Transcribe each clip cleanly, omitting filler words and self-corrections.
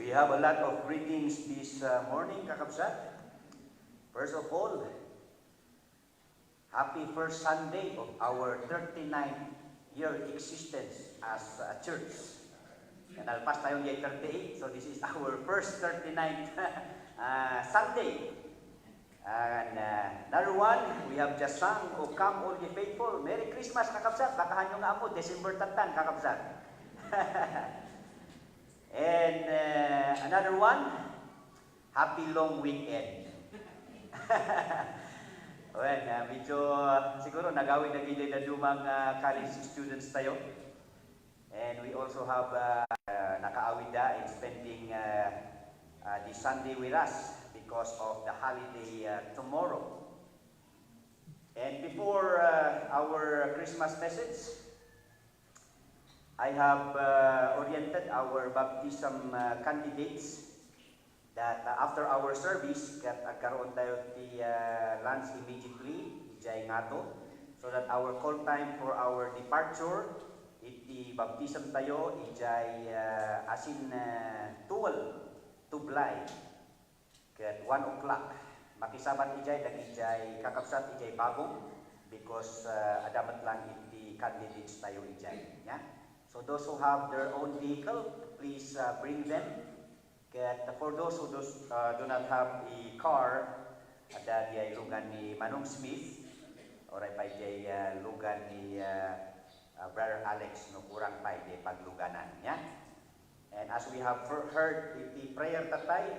We have a lot of greetings this morning, kakabsat. First of all, happy first Sunday of our 39th-year existence as a church. And alpas tayong year 38, so this is our first 39th Sunday. And another one, we have just sung, O Come All Ye Faithful. Merry Christmas, kakabsat. Bakahan nyo nga mo, December 10, kakabsat. And another one, happy long weekend. Well, medyo siguro nagawin na gilid na lumang college students tayo. And we also have nakaawida in spending the Sunday with us because of the holiday tomorrow. And before our Christmas message, I have oriented our baptism candidates that after our service, karoon tayo the lunch immediately, ijay nga to, so that our call time for our departure, iti baptism tayo, ijay asin tuwal, tublay, kat 1 o'clock. Makisaban ijay, ijay kakapsat, ijay bagong, because adamat lang iti candidates tayo ijay. Yeah? So those who have their own vehicle, please bring them. For those who do not have a car, ada di lugan ni Manong Smith, or ay di lugan ni Brother Alex, no kurang pa di pagluganan. Yeah? And as we have heard the prayer tatay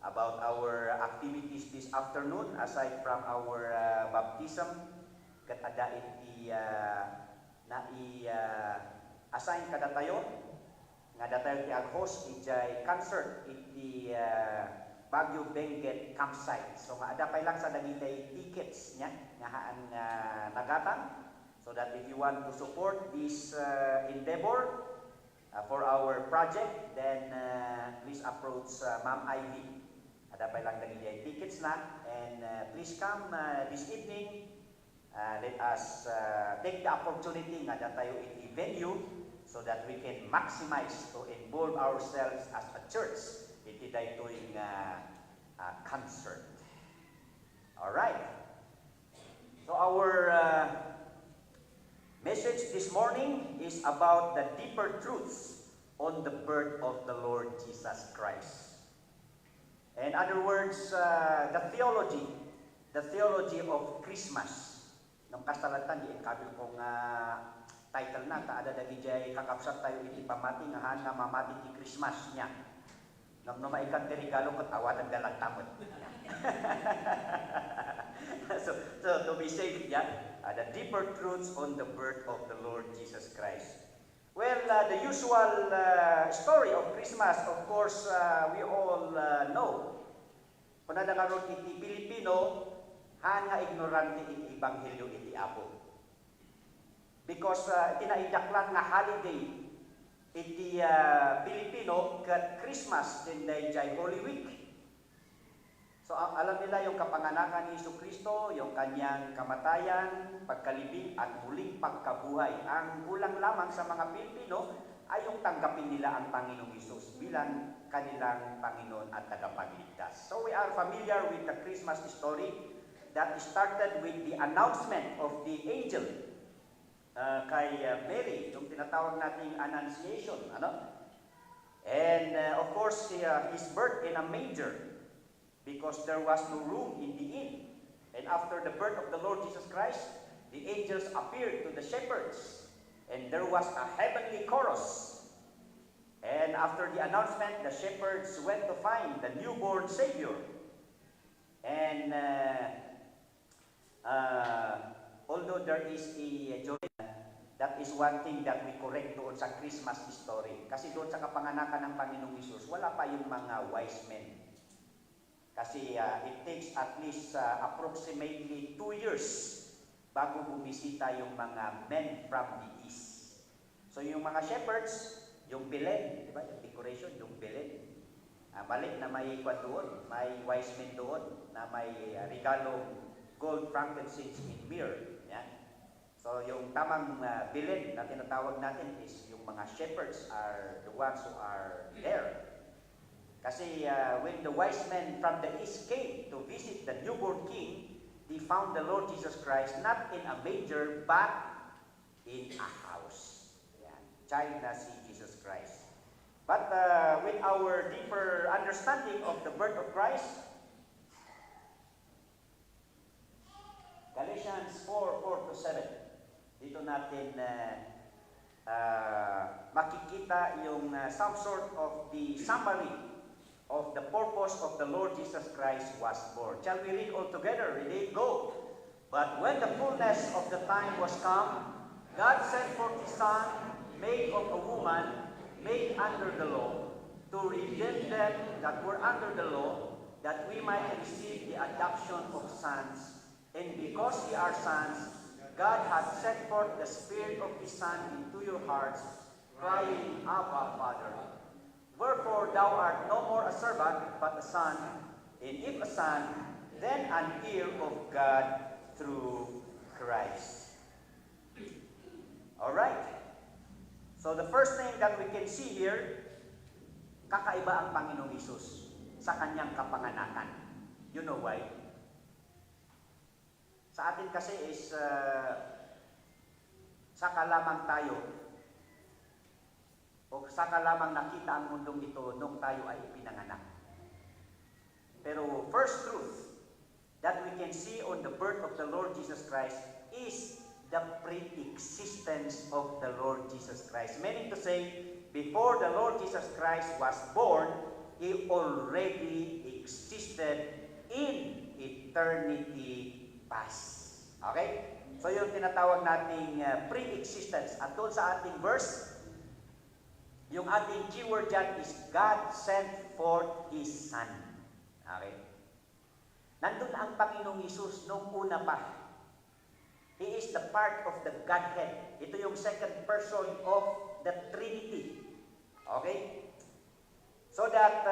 about our activities this afternoon, aside from our baptism, kat ada iti assign kada tayo nga datayo ti ag-host ijay concert iti Baguio Benguet campsite. So nga ada pay lang sa dagitay tickets nya nga haan nagatang, so that if you want to support this endeavor for our project, then please approach Ma'am Ivy. Ada pay lang dagitay tickets na, and please come this evening. Let us take the opportunity nga datayo iti venue, so that we can maximize to involve ourselves as a church iti daytoy concert. All right. So our message this morning is about the deeper truths on the birth of the Lord Jesus Christ. In other words, the theology of Christmas. Nung kasalatan, di kabil kong title na, taada dagijay kakapsat tayo iti pamati nga mamati ti Christmas niya. Ngam no maikat ti regalo ket awan ang dalang tamot. so to be safe, yeah, the deeper truths on the birth of the Lord Jesus Christ. Well, the usual story of Christmas, of course, we all know. Kung nadakaroon iti Pilipino, nga ignorante iti Ebanghelyo iti Apo. Because tinaidaklan nga holiday iti Pilipino kat Christmas din dayjay Holy Week. So alam nila yung kapanganakan ni Jesucristo, yung kanyang kamatayan, pagkalibing at muling pagkabuhay. Ang kulang lamang sa mga Pilipino ay yung tanggapin nila ang Panginoong Hesus bilang kanilang Panginoon at tagapagligtas. So we are familiar with the Christmas story that started with the announcement of the angel kay Mary, yung tinatawag nating Annunciation, ano? And of course, his birth in a manger, because there was no room in the inn. And after the birth of the Lord Jesus Christ, the angels appeared to the shepherds, and there was a heavenly chorus. And after the announcement, the shepherds went to find the newborn Savior. And although there is a joy, that is one thing that we correct doon sa Christmas story. Kasi doon sa kapanganakan ng Panginoong Hesus, wala pa yung mga wise men. Kasi it takes at least approximately 2 years bago bumisita yung mga men from the east. So yung mga shepherds, yung Belen, di ba? Yung decoration, yung Belen. Balik na may kwan doon, may wise men doon, na may regalong gold, frankincense, and myrrh. Yan. So yung tamang Belen na tinatawag natin is yung mga shepherds are the ones who are there. Kasi when the wise men from the east came to visit the newborn king, they found the Lord Jesus Christ not in a manger, but in a house. Yan. Child na si Jesus Christ. But with our deeper understanding of the birth of Christ, Galatians 4:4-7, dito natin makikita yung some sort of the summary of the purpose of the Lord Jesus Christ was born. Shall we read all together? Ready? Go! But when the fullness of the time was come, God sent forth His Son, made of a woman, made under the law, to redeem them that were under the law, that we might receive the adoption of sons. And because ye are sons, God hath sent forth the Spirit of His Son into your hearts, crying, Abba, Father. Wherefore thou art no more a servant, but a son, and if a son, then an heir of God through Christ. Alright. So the first thing that we can see here, kakaiba ang Panginoong Hesus sa kanyang kapanganakan. You know why? Sa atin kasi is, saka lamang tayo, o saka lamang nakita ang mundong ito nung tayo ay ipinanganak. Pero first truth that we can see on the birth of the Lord Jesus Christ is the pre-existence of the Lord Jesus Christ. Meaning to say, before the Lord Jesus Christ was born, He already existed in eternity past. Okay? So yung tinatawag nating pre-existence. At doon sa ating verse, yung ating keyword dyan is God sent forth His Son. Okay? Nandun ang Panginoong Hesus nung una pa. He is the part of the Godhead. Ito yung second person of the Trinity. Okay? So that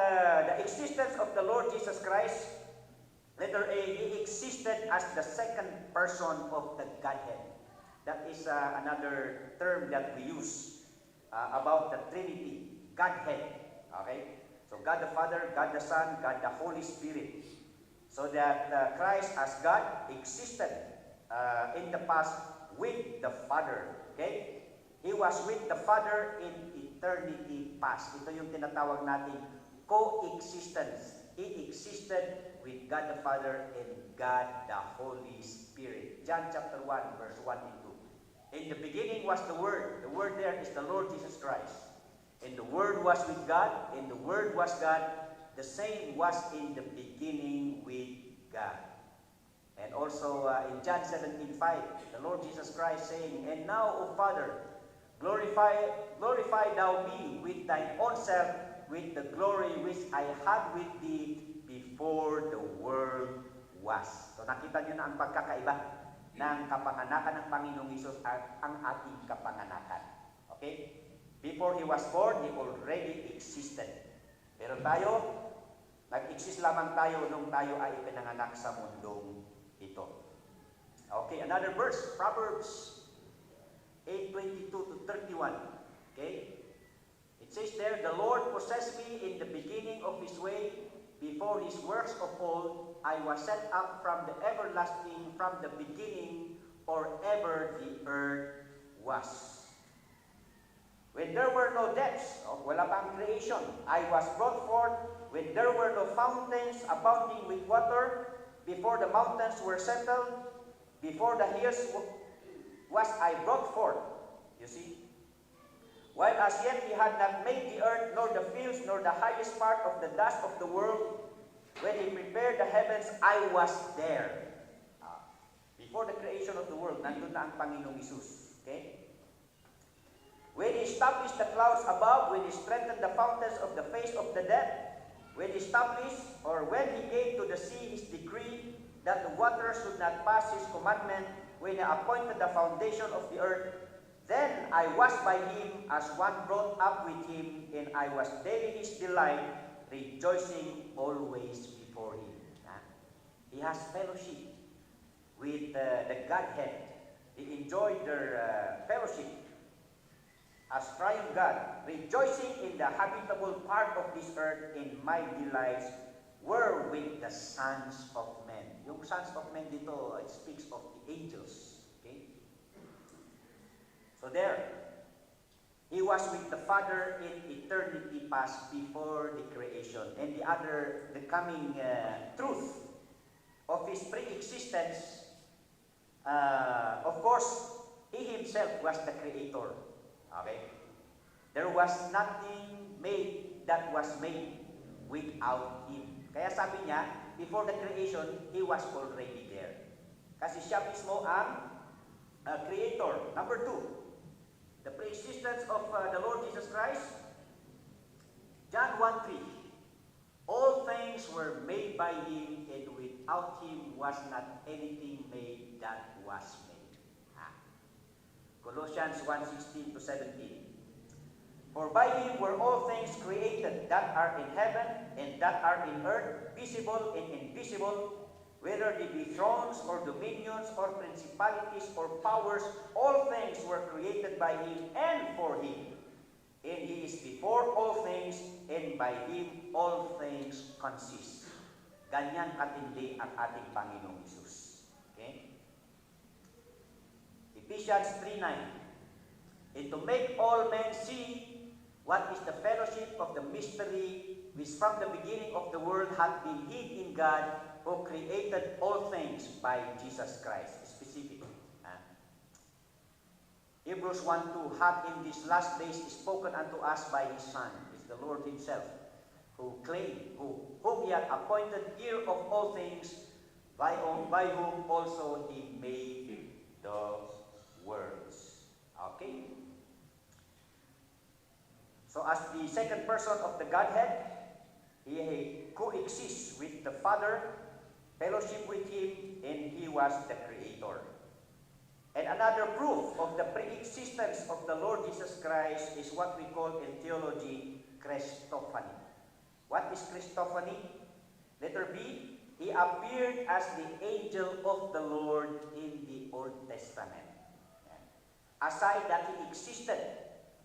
the existence of the Lord Jesus Christ, letter A, He existed as the second person of the Godhead. That is another term that we use about the Trinity, Godhead. Okay? So God the Father, God the Son, God the Holy Spirit. So that Christ as God existed in the past with the Father. Okay? He was with the Father in eternity past. Ito yung tinatawag natin coexistence. He existed with God the Father and God the Holy Spirit. John chapter 1, verse 1 and 2. In the beginning was the Word. The Word there is the Lord Jesus Christ. And the Word was with God, and the Word was God. The same was in the beginning with God. And also in John 17:5, the Lord Jesus Christ saying, And now, O Father, glorify thou me with thine own self, with the glory which I had with thee before the world was. So nakita nyo na ang pagkakaiba ng kapanganakan ng Panginoong Hesus at ang ating kapanganakan. Okay? Before He was born, He already existed. Pero tayo, nag-exist lamang tayo nung tayo ay ipinanganak sa mundong ito. Okay, another verse, Proverbs 8:22-31. Okay? It says there, The Lord possessed me in the beginning of His way, before His works of old. I was set up from the everlasting, from the beginning, or ever the earth was. When there were no depths, wala pang creation, I was brought forth. When there were no fountains abounding with water, before the mountains were settled, before the hills was I brought forth. You see? While as yet He had not made the earth, nor the fields, nor the highest part of the dust of the world, when He prepared the heavens, I was there. Before the creation of the world, nandun na ang Panginoong Hesus. Okay? When He established the clouds above, when He strengthened the fountains of the face of the deep, when He established, or when He gave to the sea His decree, that the waters should not pass His commandment, when He appointed the foundation of the earth, then I was by Him as one brought up with Him, and I was daily His delight, rejoicing always before Him. He has fellowship with the Godhead. He enjoyed their fellowship as triune God, rejoicing in the habitable part of this earth, in my delights were with the sons of men. Yung sons of men dito, it speaks of the angels. Okay? So there, he was with the Father in eternity past before the creation. And the coming truth of his pre-existence, of course, he himself was the creator. Okay? There was nothing made that was made without him. Kaya sabi niya, before the creation, he was already there. Kasi siya mismo ang creator. Number 2, the pre-existence of the Lord Jesus Christ. John 1:3. All things were made by him, and without him was not anything made that was made. Colossians 1:16-17. For by him were all things created that are in heaven and that are in earth, visible and invisible, whether they be thrones or dominions or principalities or powers, all things were created by him and for him. And he is before all things, and by him all things consist. Ganyan katindi ang ating Panginoong Hesus. Okay? Ephesians 3:9. And to make all men see what is the fellowship of the mystery which from the beginning of the world hath been hid in God, who created all things by Jesus Christ. Specific. Hebrews 1:2, hath in these last days spoken unto us by his Son, is the Lord himself, whom he hath appointed heir of all things, by whom also he made the worlds. Okay? So as the second person of the Godhead, he coexists with the Father, fellowship with him, and he was the Creator. And another proof of the pre-existence of the Lord Jesus Christ is what we call in theology Christophany. What is Christophany? Letter B, he appeared as the angel of the Lord in the Old Testament. Aside that he existed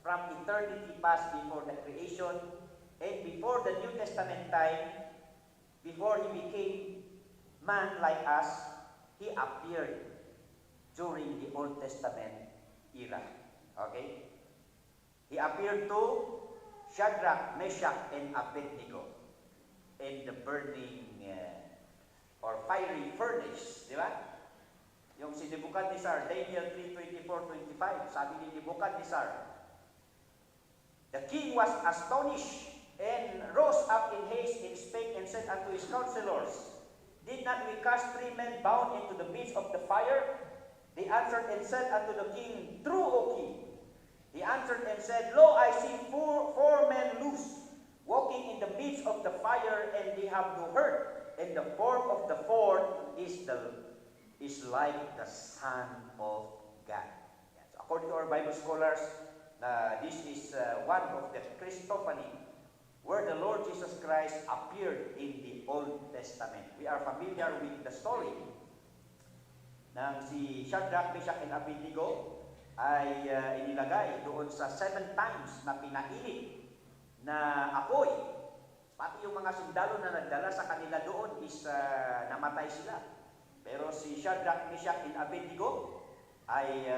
from eternity past before the creation and before the New Testament time, before he became man like us, he appeared during the Old Testament era. Okay? He appeared to Shadrach, Meshach, and Abednego in the burning or fiery furnace. Di ba? Yung si Nebuchadnezzar, Daniel 3:24-25, sabi ni Nebuchadnezzar, the king was astonished and rose up in haste and spake and said unto his counselors, did not we cast 3 men bound into the midst of the fire? They answered and said unto the king, true, O king. He answered and said, lo, I see four men loose, walking in the midst of the fire, and they have no hurt. And the form of the fourth is like the Son of God. Yes. According to our Bible scholars, this is one of the Christophany, where the Lord Jesus Christ appeared in the Old Testament. We are familiar with the story nang si Shadrach, Meshach, and Abednego ay inilagay doon sa 7 times na pinainit na apoy. Pati yung mga sundalo na nagdala sa kanila doon is namatay sila. Pero si Shadrach, Meshach, and Abednego ay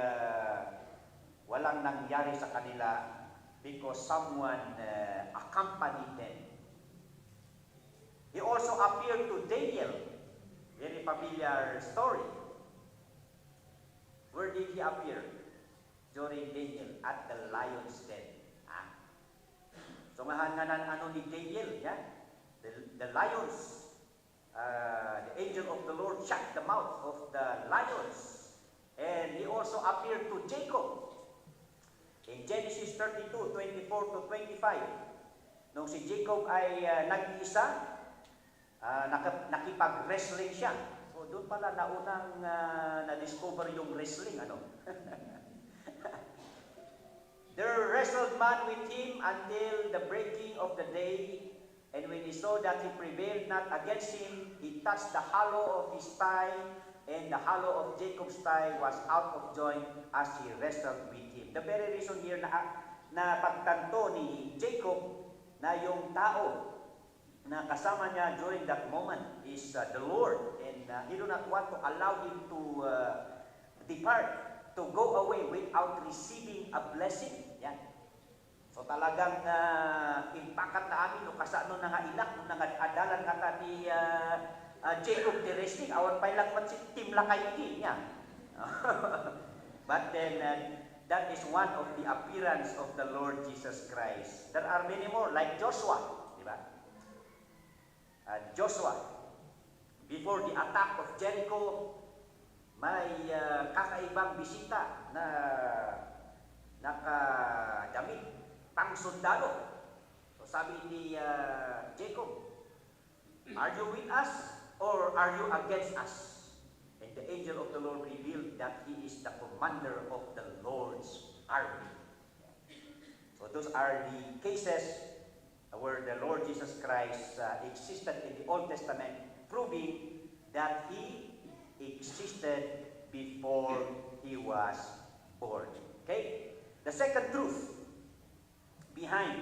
walang nangyari sa kanila because someone accompanied them. He also appeared to Daniel. Very familiar story. Where did he appear? During Daniel, at the lion's den. So nga ano ni Daniel, yeah? The lions, the angel of the Lord shut the mouth of the lions. And he also appeared to Jacob. In Genesis 32:24-25, nung si Jacob ay nag-iisa, nakipag-wrestling siya. So doon pala naunang na-discover yung wrestling, ano? There wrestled man with him until the breaking of the day, and when he saw that he prevailed not against him, he touched the hollow of his thigh, and the hollow of Jacob's thigh was out of joint as he wrestled with him. The very reason here na na pagtanto ni Jacob na yung tao na kasama niya during that moment is the Lord, and he do not want to allow him to depart, to go away without receiving a blessing. Yan. So talagang impakat na amin no kasano na nga ilak no nga adalan nga ni Jacob the resting awan pa ilang man si timla kay ini niya. But then that is one of the appearance of the Lord Jesus Christ. There are many more like Joshua, di ba? Joshua, before the attack of Jericho, may kakaibang bisita na nakadamit pang sundalo. So sabi ni Jacob, "Are you with us or are you against us?" And the angel of the Lord revealed that he is the commander of the Lord's army. So those are the cases where the Lord Jesus Christ existed in the Old Testament, proving that He existed before He was born. Okay? The second truth behind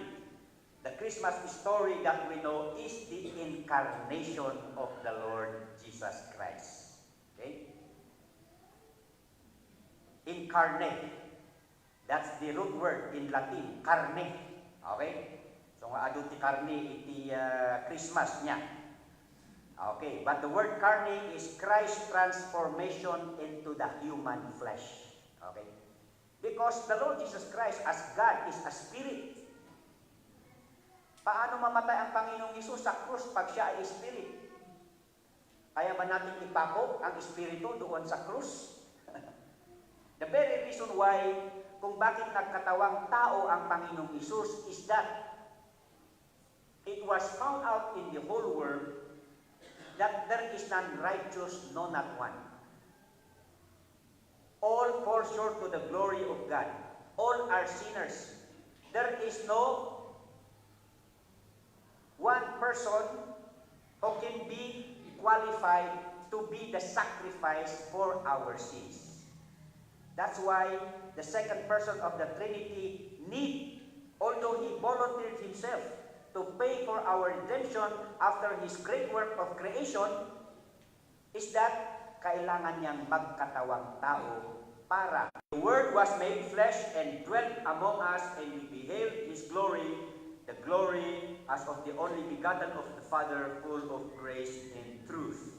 the Christmas story that we know is the incarnation of the Lord Jesus Christ. Okay? Incarnate. That's the root word in Latin, carne. Okay? So nga adto ti karne iti Christmas niya. Okay, but the word carne is Christ's transformation into the human flesh. Okay? Because the Lord Jesus Christ as God is a spirit. Paano mamatay ang Panginoong Hesus sa krus pag siya ay spirit? Kaya ba natin ipako ang espiritu doon sa krus? The very reason why kung bakit nagkatawang tao ang Panginoong Hesus is that it was found out in the whole world that there is none righteous, no not one. All fall short to the glory of God. All are sinners. There is no one person who can be qualified to be the sacrifice for our sins. That's why the second person of the Trinity although he volunteered himself to pay for our redemption after His great work of creation, is that kailangan niyang magkatawang tao para the Word was made flesh and dwelt among us, and we beheld His glory, the glory as of the only begotten of the Father, full of grace and truth.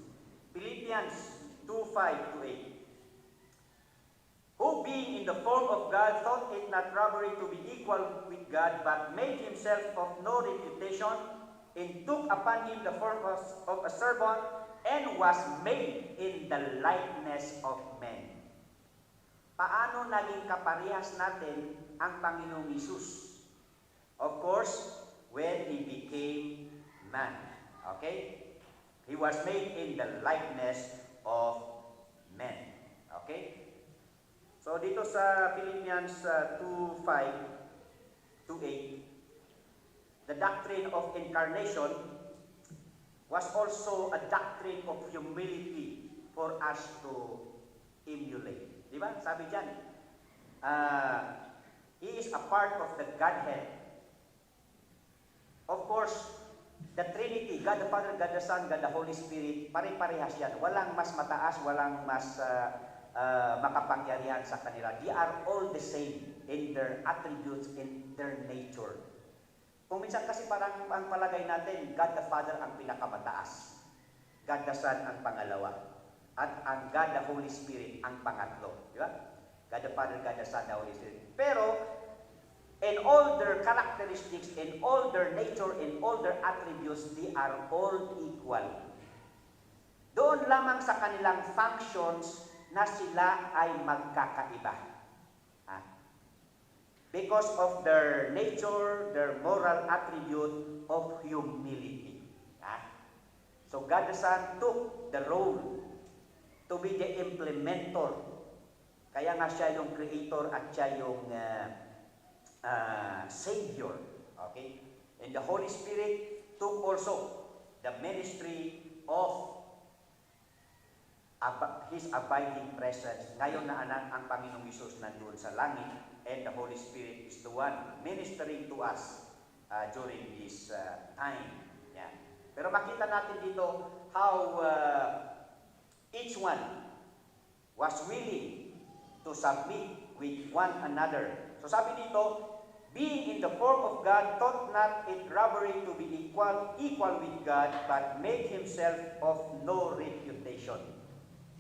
Philippians 2:5-8. Who being in the form of God thought it not robbery to be equal with God, but made himself of no reputation, and took upon him the form of a servant, and was made in the likeness of men. Paano naging kaparehas natin ang Panginoong Hesus? Of course, when He became man. Okay? He was made in the likeness of men. Okay? So dito sa Philippians 2:5-8, the doctrine of incarnation was also a doctrine of humility for us to emulate. Di ba? Sabi dyan, He is a part of the Godhead. Of course, the Trinity, God the Father, God the Son, God the Holy Spirit, pare-parehas yan. Walang mas mataas, walang mas makapangyarihan sa kanila. They are all the same in their attributes, in their nature. Kung minsan kasi parang ang palagay natin, God the Father ang pinakamataas, God the Son ang pangalawa, at ang God the Holy Spirit ang pangatlo. Di ba? God the Father, God the Son, the Holy Spirit. Pero, in all their characteristics, in all their nature, in all their attributes, they are all equal. Doon lamang sa kanilang functions na sila ay magkakaiba. Because of their nature, their moral attribute of humility. So God the Son took the role to be the implementer. Kaya nga siya yung creator at siya yung Savior. Okay? And the Holy Spirit took also the ministry of His abiding presence. Ngayon na ang Panginoong Hesus nandun sa langit, and the Holy Spirit is the one ministering to us during this time. Yeah. Pero makita natin dito how each one was willing to submit with one another. So sabi dito, being in the form of God, thought not it robbery to be equal with God, but made himself of no reputation.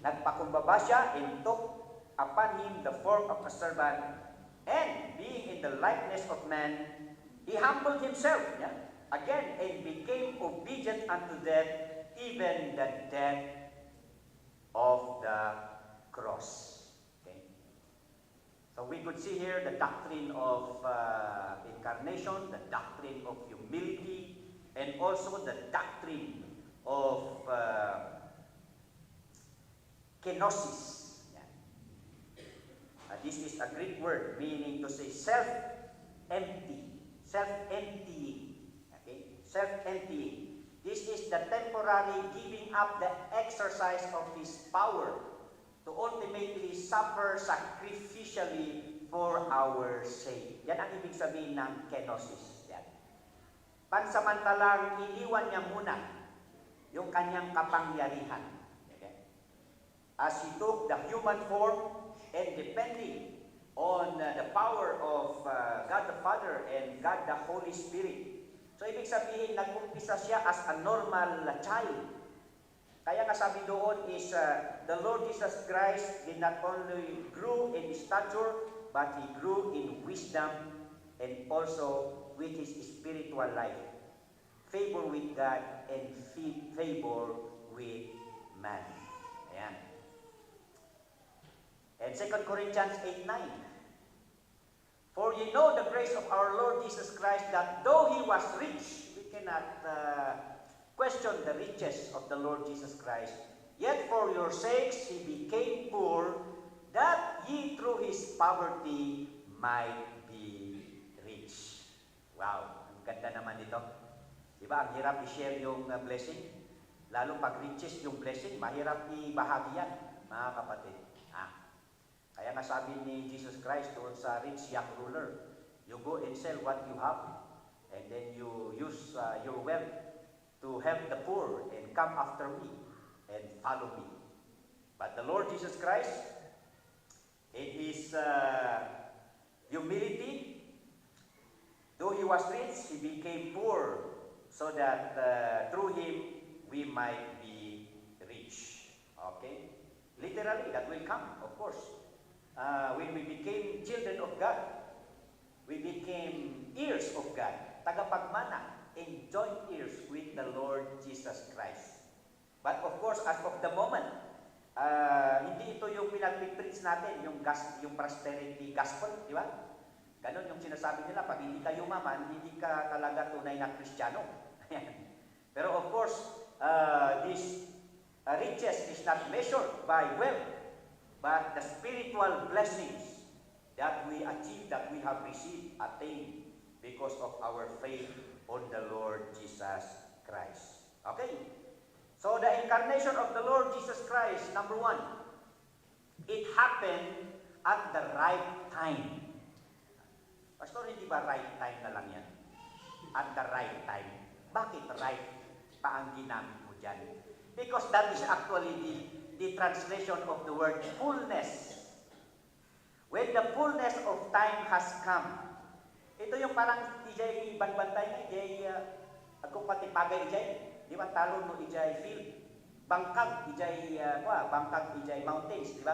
Nagpakumbaba siya and took upon him the form of a servant, and being in the likeness of man, he humbled himself, again, and became obedient unto death, even the death of the cross. So we could see here the doctrine of incarnation, the doctrine of humility, and also the doctrine of kenosis. This is a Greek word meaning to say self-emptying. Okay? Self-emptying. This is the temporary giving up the exercise of his power to ultimately suffer sacrificially for our sake. Yan ang ibig sabihin ng kenosis. Yan. Pansamantalang iniwan niya muna yung kanyang kapangyarihan. Okay? As he took the human form and depending on the power of God the Father and God the Holy Spirit. So ibig sabihin, nag-umpisa siya as a normal child. Kaya nga sabi doon is, the Lord Jesus Christ did not only grew in stature, but He grew in wisdom and also with His spiritual life. Favor with God and favor with man. Ayan. And 2 Corinthians 8:9. For ye know the grace of our Lord Jesus Christ, that though He was rich, we cannot question the riches of the Lord Jesus Christ. Yet for your sakes he became poor, that ye through his poverty might be rich. Wow, ang ganda naman dito. Diba, ang hirap i-share yung blessing. Lalo pag riches yung blessing, mahirap i-bahagi yan, mga kapatid. Kaya nga sabi ni Jesus Christ doon sa rich young ruler, you go and sell what you have, and then you use your wealth to help the poor and come after me and follow me. But the Lord Jesus Christ, in His humility, though He was rich, He became poor so that through Him we might be rich. Okay? Literally, that will come, of course. When we became children of God, we became heirs of God, tagapagmana, and joint heirs with the Lord Jesus Christ. But of course, as of the moment, hindi ito yung pinag-preach natin, yung prosperity gospel, di ba? Ganon yung sinasabi nila, pag hindi ka yumaman, hindi ka talaga tunay na Kristiyano. Pero of course, this riches is not measured by wealth, but the spiritual blessings that we achieve, that we have received, attained because of our faith on the Lord Jesus Christ. Okay? So the incarnation of the Lord Jesus Christ, number one, it happened at the right time. Pastor, hindi ba right time na lang yan? At the right time. Bakit right pa ang ginamit mo dyan? Because that is actually the translation of the word fullness. When the fullness of time has come, ito yung parang ijay banbantay na, ijay agkong patipagay ijay. Di ba talon mo ijay field? Bangkag ijay, bangkag ijay mountains, di ba?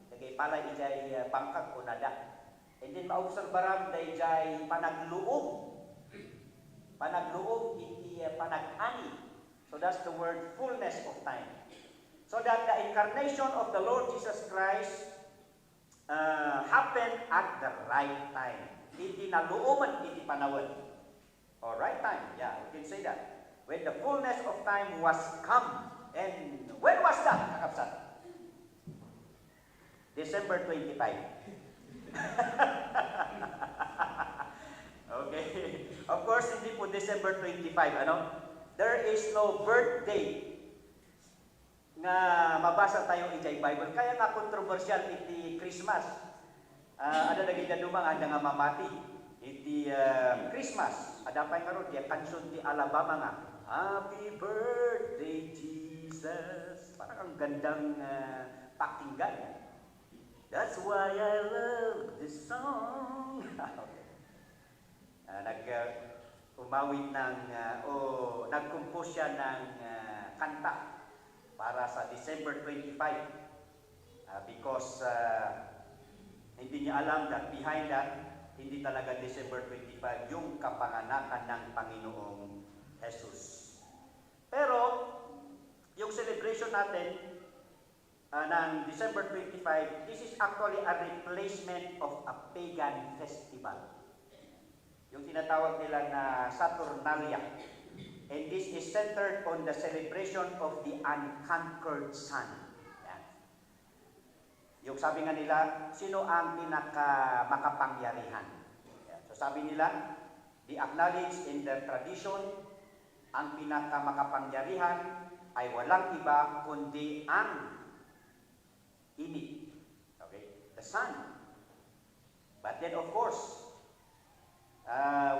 Kaya pala ijay bangkag o nada. And then maobserbaram da ijay panagluob. Panagluob, hindi panag-ani. So that's the word fullness of time. So that the incarnation of the Lord Jesus Christ happened at the right time. Iti naluuman, iti panawad. Or right time, yeah, we can say that. When the fullness of time was come. And when was that, kakapsat? December 25. Okay. Of course, hindi po December 25, ano? There is no birthday nga mabasa tayo ijay Bible. Kaya nga controversial iti Christmas. Ada lagi dadumang anda nga mamati. Iti Christmas, ada pa karon di kanson ti Alabama nga. Happy birthday Jesus. Parang ang gandang pakinggan. That's why I love this song. Umawit ng nag-compose siya ng kanta para sa December 25 because hindi niya alam that behind that, hindi talaga December 25 yung kapanganakan ng Panginoong Jesus. Pero, yung celebration natin ng December 25, this is actually a replacement of a pagan festival. Yung tinatawag nila na Saturnalia. And this is centered on the celebration of the unconquered sun. Yung sabi nga nila, sino ang makapangyarihan? So sabi nila, they acknowledge in the tradition, ang makapangyarihan ay walang iba kundi ang init. Okay? The sun. But then of course,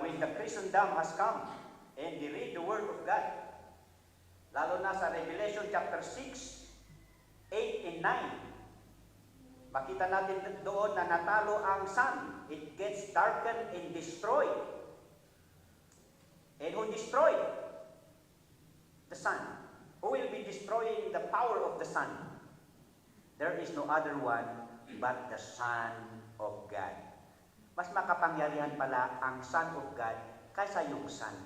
when the Christendom has come and they read the Word of God, lalo na sa Revelation chapter 6, 8 and 9, makita natin doon na natalo ang sun. It gets darkened and destroyed. And who destroyed? The sun. Who will be destroying the power of the sun? There is no other one but the Son of God. Mas makapangyarihan pala ang Son of God kaysa yung sun.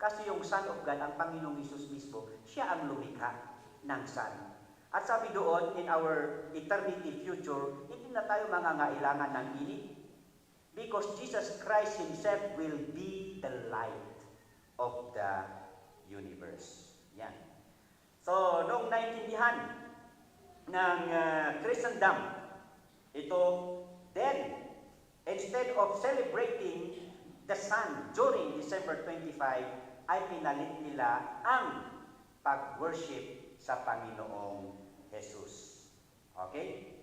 Kasi yung Son of God, ang Panginoong Hesus mismo, siya ang lumikha ng sun. At sabi doon, in our eternity future, hindi na tayo mangangailangan ng init. Because Jesus Christ Himself will be the light of the universe. Yan. So, nung naintindihan ng Christendom, ito, then, instead of celebrating the sun during December 25, ay pinalit nila ang pag-worship sa Panginoong Jesus. Okay?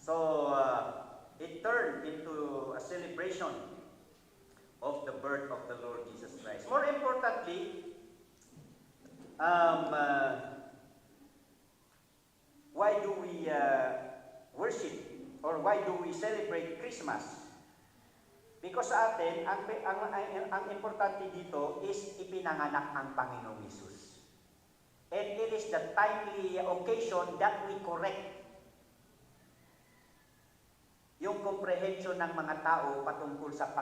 So, it turned into a celebration of the birth of the Lord Jesus Christ. More importantly, why do we worship or why do we celebrate Christmas? Because sa atin, ang importante dito is ipinanganak ang Panginoong Jesus. And it is the timely occasion that we correct yung comprehension ng mga tao patungkol sa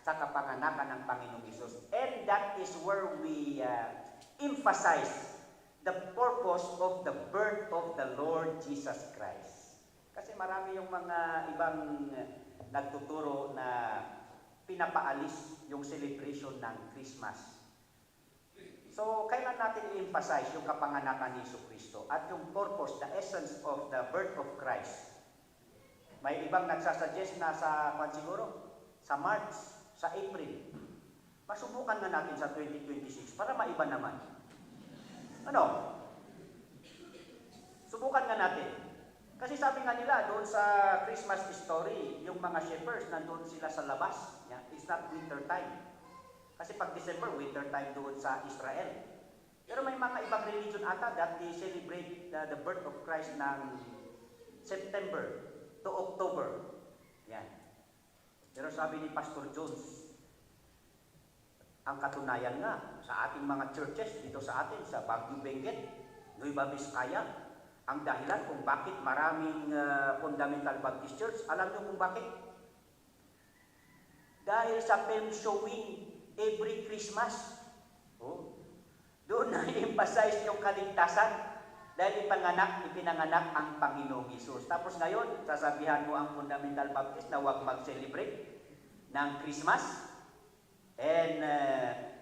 kapanganakan ng Panginoong Hesus. And that is where we emphasize the purpose of the birth of the Lord Jesus Christ. Kasi marami yung mga ibang nagtuturo na pinapaalis yung celebration ng Christmas. So, kailan natin i-emphasize yung kapanganakan ni Jesucristo at yung purpose, the essence of the birth of Christ? May ibang nagsasuggest na siguro, sa March, sa April. Masubukan na natin sa 2026 para maiba naman. Ano? Subukan nga natin. Kasi sabi nga nila, doon sa Christmas story, yung mga shepherds, nandun sila sa labas. Yeah? It's not winter time. Kasi pag December, winter time doon sa Israel. Pero may mga ibang religion ata that they celebrate the birth of Christ ng September to October. Yan. Pero sabi ni Pastor Jones, ang katunayan nga sa ating mga churches dito sa atin, sa Baguio Benguet, Nueva Vizcaya, ang dahilan kung bakit maraming Fundamental Baptist Church, alam niyo kung bakit? Dahil sa film showing every Christmas. Oh. Doon na emphasize yung kaligtasan dahil ipinanganak ang Panginoong Hesus. Tapos ngayon, sasabihan mo ang Fundamental Baptist na huwag mag-celebrate ng Christmas. And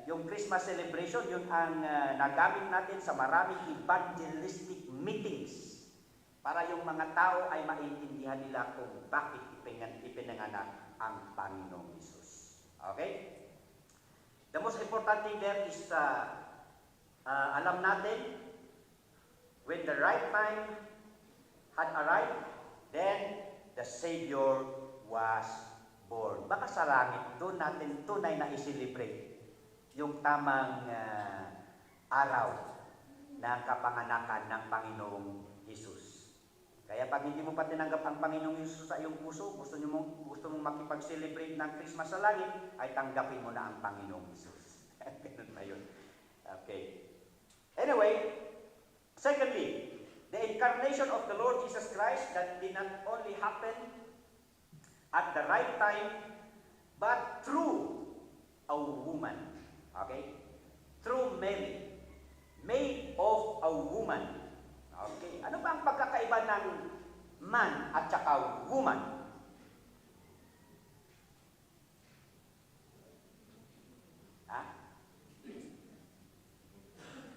yung Christmas celebration, yun ang nagamit natin sa maraming evangelistic meetings para yung mga tao ay maintindihan nila kung bakit ipinanganak ang Panginoong Hesus. Okay? The most important thing there is alam natin when the right time had arrived, then the Savior was born. Baka sa langit, doon natin tunay na i-celebrate yung tamang araw ng kapanganakan ng Panginoong Hesus. Kaya pag hindi mo pa tinanggap ang Panginoong Hesus sa iyong puso, gusto mong makipag-celebrate ng Christmas sa langit, ay tanggapin mo na ang Panginoong Hesus. Ganun na yun. Okay. Anyway, secondly, the incarnation of the Lord Jesus Christ that did not only happen at the right time, but through a woman. Okay? Through Mary, made of a woman. Okay? Ano ba ang pagkakaiba ng man at saka woman? Ha?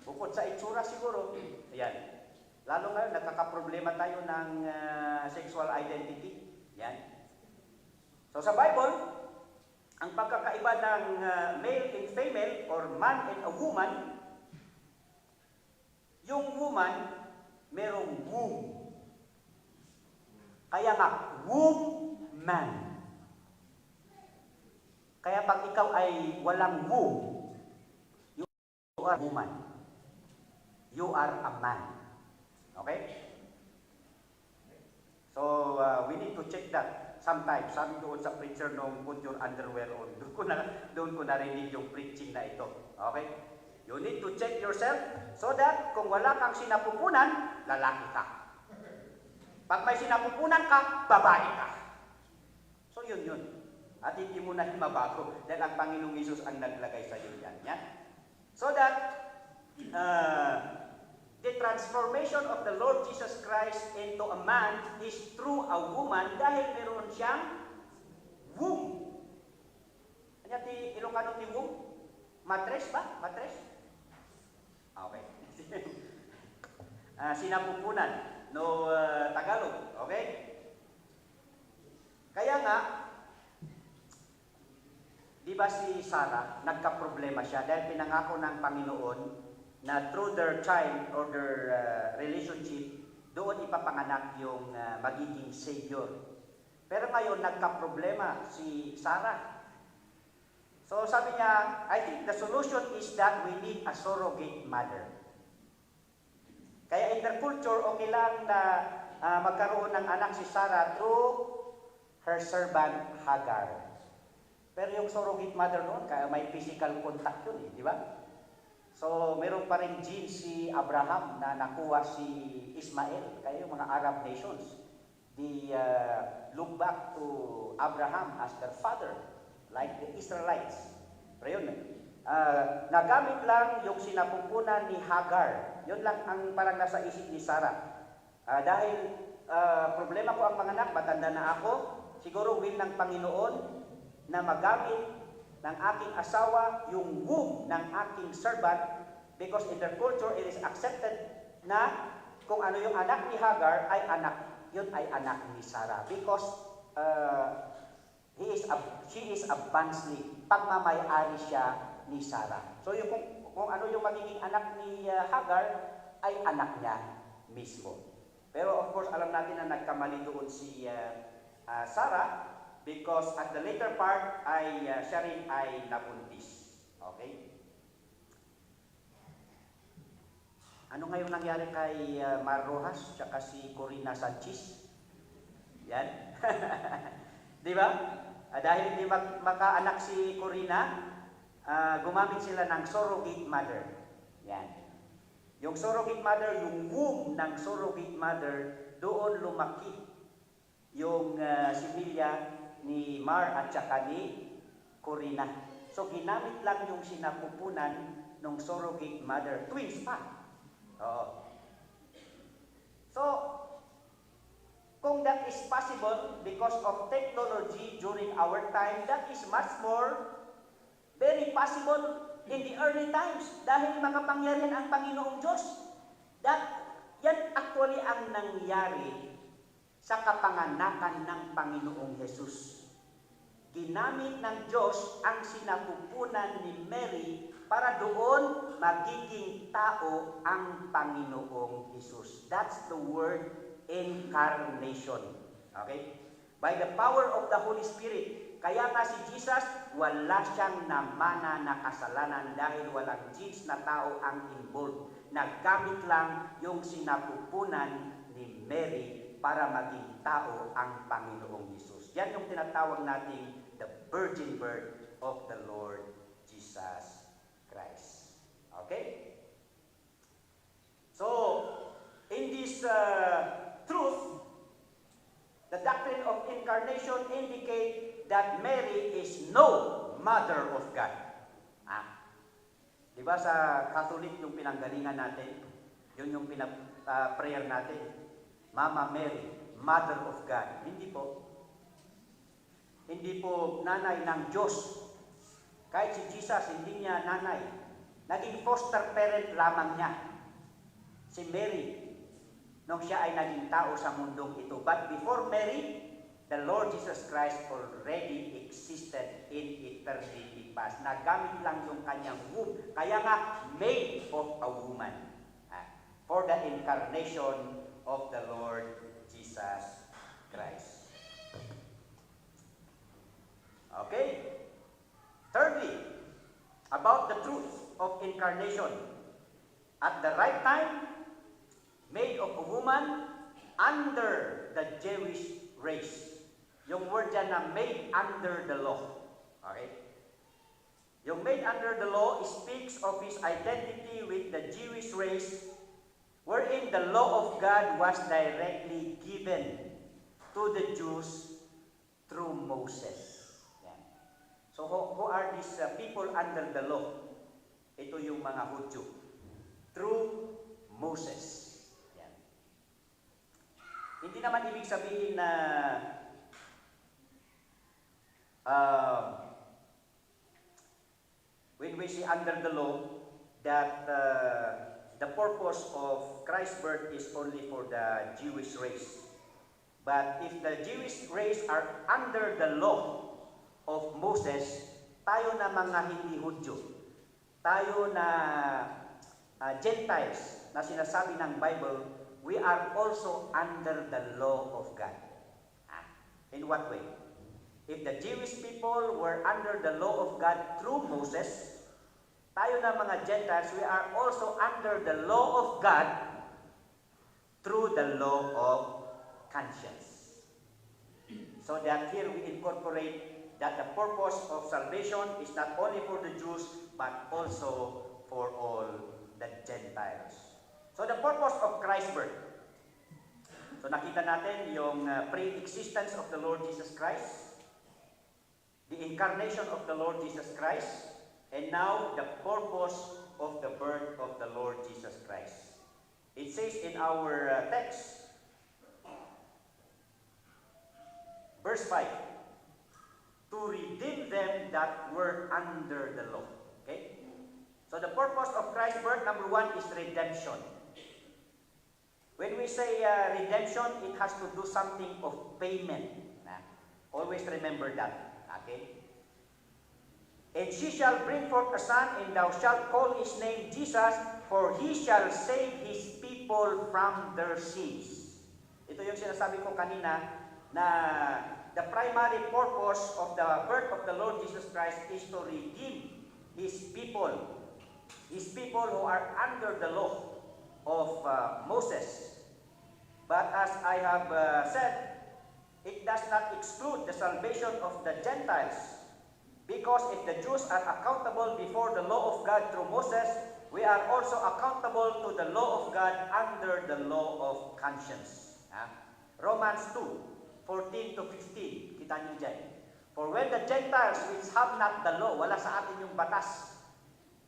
Bukod sa itsura siguro, ayan. Lalo ngayon, nagkakaproblema tayo ng sexual identity. Yan. So sa Bible, ang pagkakaiba ng male and female or man and a woman, yung woman, merong womb. Kaya nga, womb man. Kaya pag ikaw ay walang womb, you are a woman. You are a man. Okay? So, we need to check that sometimes. Sabi doon sa preacher nung put your underwear on. Doon ko narinig yung preaching na ito. Okay? You need to check yourself so that kung wala kang sinapupunan, lalaki ka. Pag may sinapupunan ka, babae ka. So, yun. At hindi mo na mabago dahil ang Panginoong Hesus ang naglagay sa iyo yan. Yan. So that, the transformation of the Lord Jesus Christ into a man is through a woman dahil meron siyang womb. Ano ti Ilocano ti womb? Matres ba? Matres? Okay. Sinapupunan no Tagalog. Okay? Kaya nga, di ba si Sarah, nagka-problema siya dahil pinangako ng Panginoon na through their child or their relationship, doon ipapanganak yung magiging Savior. Pero ngayon, nagka-problema si Sarah. So sabi niya, I think the solution is that we need a surrogate mother. Kaya in their culture, okay lang na magkaroon ng anak si Sarah through her servant Hagar. Pero yung surrogate mother noon, kaya may physical contact yun, di ba? So, meron pa rin gene si Abraham na nakuha si Ismael. Kaya yung mga Arab nations, they look back to Abraham as their father, like the Israelites. Pero yun, nagamit lang yung sinapupunan ni Hagar. Yun lang ang parang nasa isip ni Sarah. Dahil problema ko ang mga anak, matanda na ako, siguro will ng Panginoon na magamit ng aking asawa yung womb ng aking servant because in their culture it is accepted na kung ano yung anak ni Hagar ay yun ay anak ni Sarah because she is a bondslave, pagmamay-ari siya ni Sarah. So yung kung ano yung magiging anak ni Hagar ay anak niya mismo. Pero of course alam natin na nagkamali doon si Sarah because at the later part ay siya rin ay nabuntis. Okay? Ano ngayon nangyari kay Mar Rojas tsaka si Corina Sanchez? Yan. Di ba? Dahil hindi makaanak si Corina, gumamit sila ng surrogate mother. Yan. Yung surrogate mother, yung womb ng surrogate mother, doon lumaki yung similya ni Mar at saka ni Corina. So, ginamit lang yung sinapupunan ng surrogate mother. Twins pa. Oo. So, kung that is possible because of technology during our time, that is much more very possible in the early times dahil makapangyarihan ang Panginoong Diyos. Yan actually ang nangyari sa kapanganakan ng Panginoong Hesus. Ginamit ng Diyos ang sinapupunan ni Mary para doon magiging tao ang Panginoong Hesus. That's the word incarnation. Okay? by the power of the Holy Spirit. Kaya nga si Jesus, wala siyang namana na kasalanan dahil walang genes na tao ang involved. Naggamit lang yung sinapupunan ni Mary para maging tao ang Panginoong Jesus. Yan yung tinatawag nating the virgin birth of the Lord Jesus Christ. Okay? So, in this truth, the doctrine of incarnation indicate that Mary is no mother of God. Di ba sa Catholic yung pinanggalingan natin, yun yung prayer natin, Mama Mary, Mother of God. Hindi po. Hindi po nanay ng Diyos. Kahit si Jesus, hindi niya nanay. Naging foster parent lamang niya. Si Mary, nung siya ay naging tao sa mundong ito. But before Mary, the Lord Jesus Christ already existed in eternity past. Nagamit lang yung kanyang womb. Kaya nga, made of a woman. For the incarnation of the Lord Jesus Christ. Okay? Thirdly, about the truth of incarnation. At the right time, made of a woman under the Jewish race. Yung word dyan na made under the law. Okay? Yung made under the law speaks of his identity with the Jewish race, wherein the law of God was directly given to the Jews through Moses. Yan. So who are these people under the law? Ito yung mga Hudyo. Through Moses. Yan. Hindi naman ibig sabihin na when we say under the law, that the purpose of Christ's birth is only for the Jewish race. But if the Jewish race are under the law of Moses, tayo na mga hindi Hudyo, tayo na Gentiles na sinasabi ng Bible, we are also under the law of God. In what way? If the Jewish people were under the law of God through Moses, tayo na mga Gentiles, we are also under the law of God through the law of conscience. So that here we incorporate that the purpose of salvation is not only for the Jews, but also for all the Gentiles. So the purpose of Christ's birth. So nakita natin yung pre-existence of the Lord Jesus Christ, the incarnation of the Lord Jesus Christ, and now, the purpose of the birth of the Lord Jesus Christ. It says in our text, verse 5, to redeem them that were under the law. Okay? So the purpose of Christ's birth, number one, is redemption. When we say redemption, it has to do something of payment. Always remember that. Okay? And she shall bring forth a son, and thou shalt call his name Jesus, for he shall save his people from their sins. Ito yung sinasabi ko kanina, na the primary purpose of the birth of the Lord Jesus Christ is to redeem his people who are under the law of Moses. But as I have said, it does not exclude the salvation of the Gentiles. Because if the Jews are accountable before the law of God through Moses, we are also accountable to the law of God under the law of conscience. Romans 2:14 to 15. Kita niyo dyan. For when the Gentiles which have not the law, wala sa atin yung batas,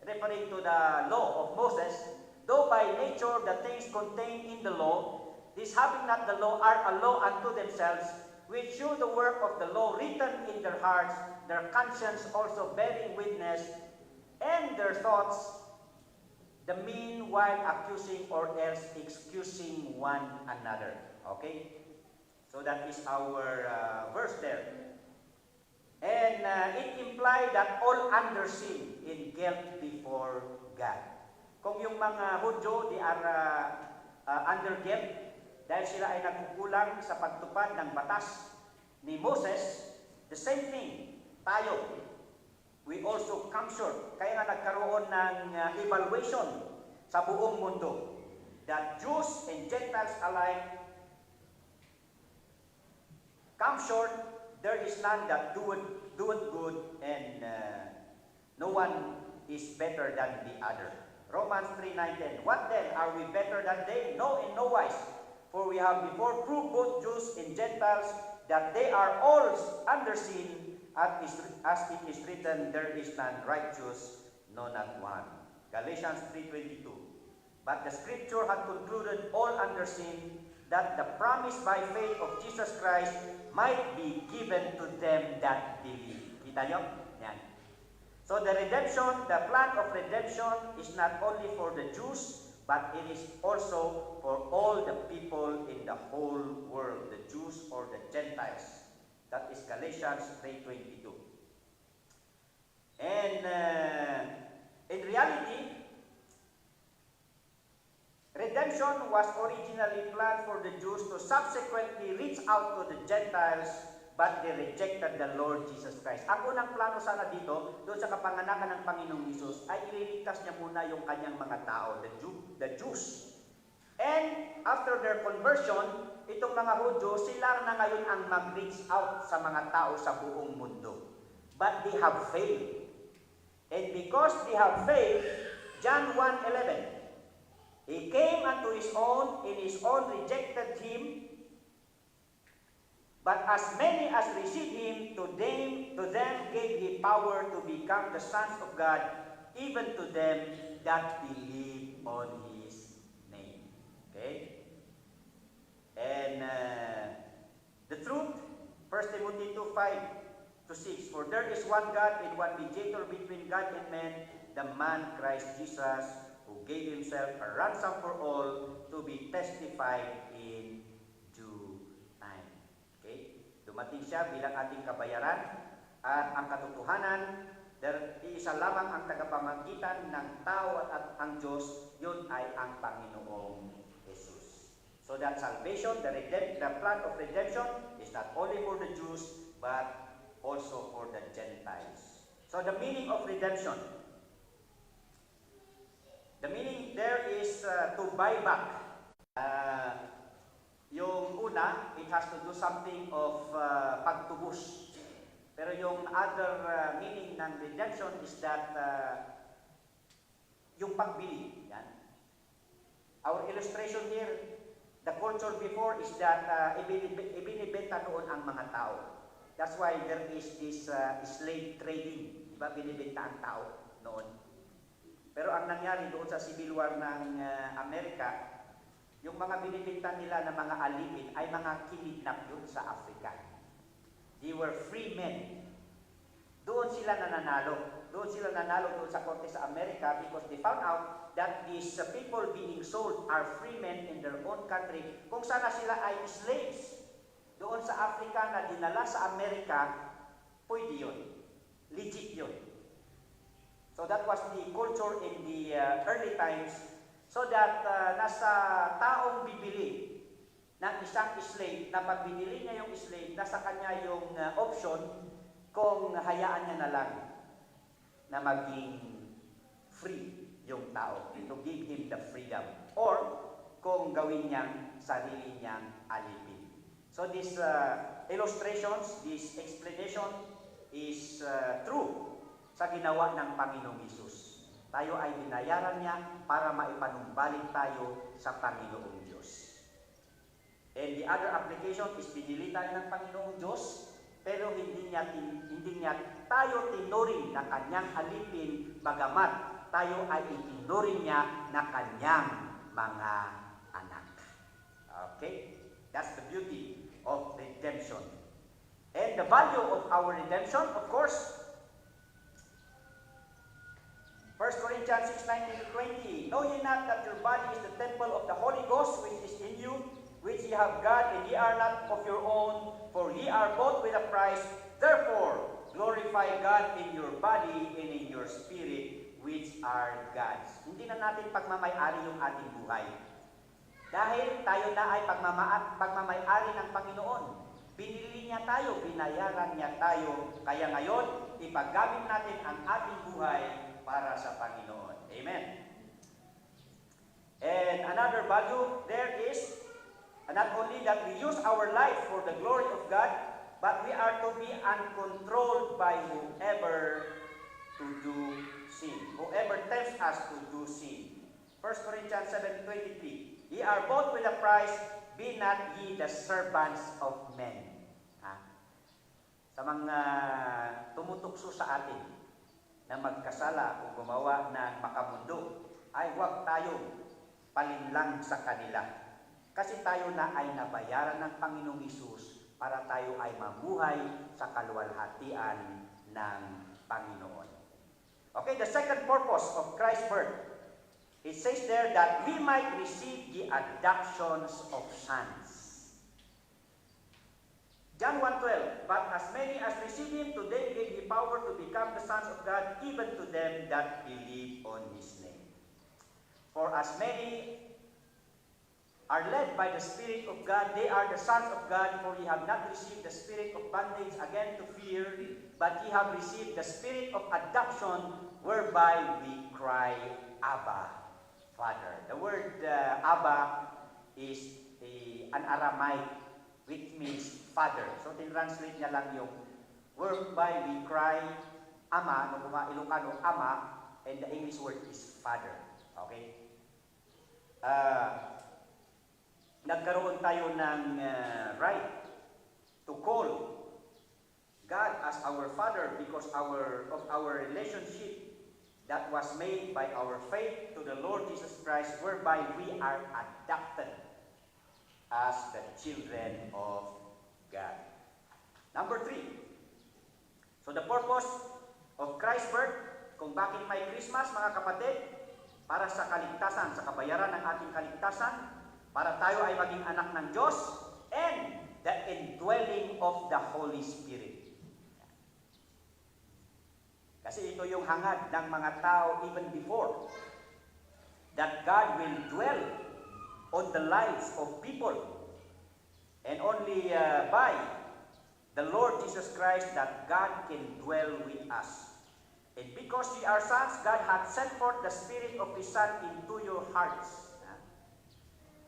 referring to the law of Moses, though by nature the things contained in the law, these having not the law are a law unto themselves, which shew the work of the law written in their hearts, their conscience also bearing witness, and their thoughts, the meanwhile accusing or else excusing one another. Okay? So that is our verse there. And it implied that all under sin in guilt before God. Kung yung mga Hudyo, they are under guilt, dahil sila ay nagkukulang sa pagtupad ng batas, ni Moses, the same thing, tayo. We also come short. Kaya nga nagkaroon ng evaluation sa buong mundo that Jews and Gentiles alike come short. There is none that do it good, and no one is better than the other. Romans 3:9-10. What then? Are we better than they? No, in no wise. For we have before proved both Jews and Gentiles that they are all under sin, as it is written, there is none righteous, no, not one. Galatians 3:22. But the scripture had concluded all under sin, that the promise by faith of Jesus Christ might be given to them that believe. Kita nyo? Yan. So the redemption, the plan of redemption is not only for the Jews, but it is also for all the people in the whole world, the Jews or the Gentiles. That is Galatians 3:22. And in reality, redemption was originally planned for the Jews to subsequently reach out to the Gentiles, but they rejected the Lord Jesus Christ. Ang unang plano sana dito, doon sa kapanganakan ng Panginoong Jesus, ay ililigtas niya muna yung kanyang mga tao, the Jews. And after their conversion, itong mga Hudyo, sila na ngayon ang mag-reach out sa mga tao sa buong mundo. But they have failed. And because they have failed, John 1:11, He came unto His own, and His own rejected Him. But as many as received Him, to them gave He power to become the sons of God, even to them that believe on His name. Okay? And the truth, 1 Timothy 2:5-6, For there is one God and one mediator between God and men, the man Christ Jesus, who gave Himself a ransom for all, to be testified in due time. Okay? Dumating Siya bilang ating kabayaran, at ang katotohanan, isa lamang ang tagapamagitan ng tao at ang Diyos, yun ay ang Panginoong Jesus. So that salvation, the plan of redemption, is not only for the Jews, but also for the Gentiles. So the meaning of redemption, the meaning there is to buy back. Yung una, it has to do something of pagtubos. Pero yung other meaning ng redemption is that yung pagbili. Yan. Our illustration here, the culture before is that ibinibenta noon ang mga tao. That's why there is this slave trading. Diba? Binibenta ang tao noon. Pero ang nangyari doon sa Civil War ng Amerika, yung mga binibenta nila na mga alipin ay mga kinidnap yun sa Africa. They were free men. Doon sila nananalo. Doon sila nanalo doon sa korte sa Amerika because they found out that these people being sold are free men in their own country. Kung sana sila ay slaves doon sa Africa na dinala sa Amerika, pwede yun. Legit yun. So that was the culture in the early times, so that nasa taong bibili ng isang slave, na pag binili niya yung slave, nasa kanya yung option kung hayaan niya na lang na maging free yung tao, to give him the freedom, or kung gawin niyang sarili niyang alipin. So these illustrations, this explanation is true sa ginawa ng Panginoong Hesus. Tayo ay binayaran niya para maipanumbalik tayo sa Panginoong Diyos. And the other application is binili tayo ng Panginoong Diyos, pero hindi niya tayo tinuring na kanyang alipin, bagamat tayo ay itinuring niya na kanyang mga anak. Okay? That's the beauty of redemption. And the value of our redemption, of course, 1 Corinthians 6:19-20, Know ye not that your body is the temple of the Holy Ghost which is in you, which ye have God, and ye are not of your own, for ye are bought with a price. Therefore, glorify God in your body and in your spirit, which are God's. Hindi na natin pagmamay-ari yung ating buhay. Dahil tayo na ay pagmamay-ari ng Panginoon. Binili niya tayo, binayaran niya tayo. Kaya ngayon, ipagamit natin ang ating buhay para sa Panginoon. Amen. And another value there is, not only that we use our life for the glory of God, but we are to be uncontrolled by whoever to do sin. Whoever tempts us to do sin. 1 Corinthians 7:23. Ye are bought with a price, be not ye the servants of men. Sa mga tumutukso sa atin na magkasala o gumawa ng makamundo, ay huwag tayong palinlang sa kanila. Kasi tayo na ay nabayaran ng Panginoong Hesus para tayo ay mabuhay sa kaluwalhatian ng Panginoon. Okay, the second purpose of Christ's birth, it says there that we might receive the adoptions of sons. John 1:12, but as many as receive him, to them gave he power to become the sons of God, even to them that believe on his name. For as many are led by the Spirit of God, they are the sons of God, for ye have not received the spirit of bondage again to fear, but ye have received the spirit of adoption, whereby we cry, Abba, Father. The word Abba is an Aramaic, which means Father. So, tinranslate niya lang yung whereby we cry, Ama, no mga Ilocano, Ama, and the English word is Father. Okay? Nagkaroon tayo ng right to call God as our Father because of our relationship that was made by our faith to the Lord Jesus Christ, whereby we are adopted as the children of God. Number 3. So the purpose of Christ's birth, kung bakit may Christmas, mga kapatid, para sa kaligtasan, sa kabayaran ng ating kaligtasan, para tayo ay maging anak ng Diyos, and the indwelling of the Holy Spirit. Kasi ito yung hangad ng mga tao even before, that God will dwell on the lives of people, and only by the Lord Jesus Christ that God can dwell with us. And because we are sons, God hath sent forth the Spirit of His Son into your hearts.